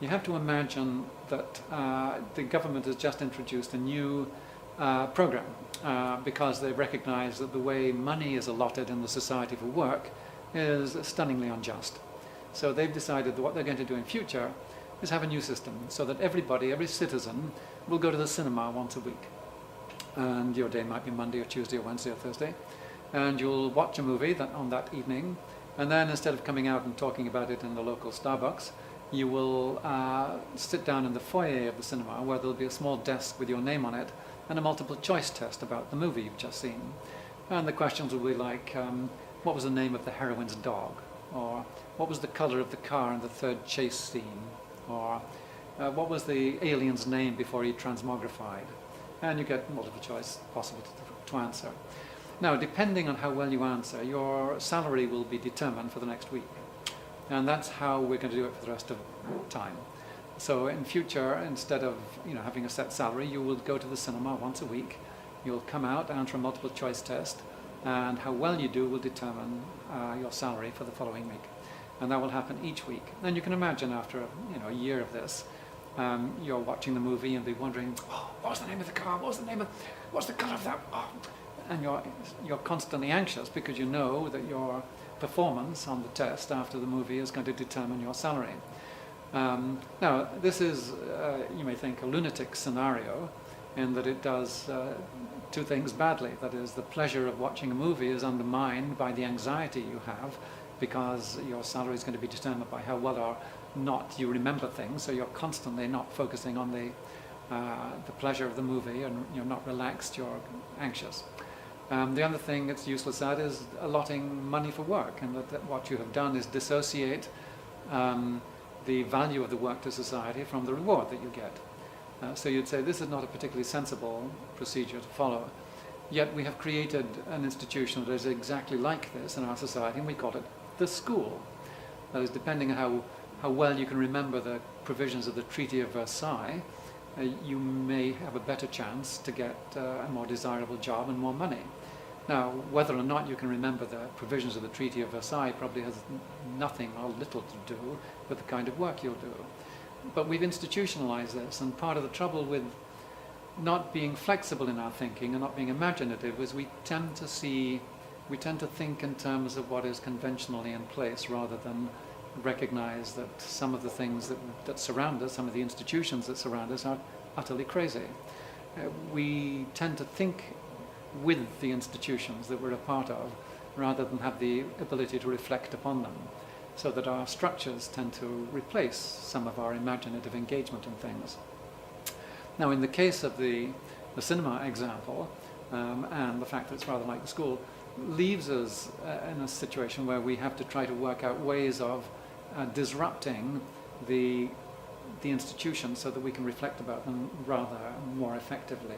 you have to imagine that the government has just introduced a new program because they recognize that the way money is allotted in the society for work is stunningly unjust. So they've decided that what they're going to do in future is have a new system so that everybody, every citizen, will go to the cinema once a week. And your day might be Monday or Tuesday or Wednesday or Thursday. And you'll watch a movie on that evening. And then instead of coming out and talking about it in the local Starbucks, you will sit down in the foyer of the cinema where there'll be a small desk with your name on it and a multiple choice test about the movie you've just seen. And the questions will be like, what was the name of the heroine's dog? Or what was the color of the car in the third chase scene? Or what was the alien's name before he transmogrified? And you get multiple choice possible to answer. Now, depending on how well you answer, your salary will be determined for the next week. And that's how we're going to do it for the rest of time. So in future, instead of having a set salary, you will go to the cinema once a week. You'll come out, answer a multiple choice test, and how well you do will determine your salary for the following week. And that will happen each week. And you can imagine after a year of this, you're watching the movie and be wondering, what was the name of the car? What's the color of that? Oh. And you're constantly anxious because you know that your performance on the test after the movie is going to determine your salary. Now, this is, you may think, a lunatic scenario in that it does two things badly. That is, the pleasure of watching a movie is undermined by the anxiety you have because your salary is going to be determined by how well or not you remember things, so you're constantly not focusing on the pleasure of the movie, and you're not relaxed, you're anxious. The other thing it's useless at is allotting money for work, and that what you have done is dissociate the value of the work to society from the reward that you get. So you'd say this is not a particularly sensible procedure to follow. Yet we have created an institution that is exactly like this in our society, and we call it the school. That is, depending on how well you can remember the provisions of the Treaty of Versailles, you may have a better chance to get a more desirable job and more money. Now, whether or not you can remember the provisions of the Treaty of Versailles probably has nothing or little to do with the kind of work you'll do. But we've institutionalized this, and part of the trouble with not being flexible in our thinking and not being imaginative is we tend to think in terms of what is conventionally in place rather than recognize that some of the things that surround us, some of the institutions that surround us are utterly crazy. We tend to think with the institutions that we're a part of rather than have the ability to reflect upon them, so that our structures tend to replace some of our imaginative engagement in things. Now, in the case of the cinema example, and the fact that it's rather like the school, leaves us in a situation where we have to try to work out ways of disrupting the institutions so that we can reflect about them rather more effectively.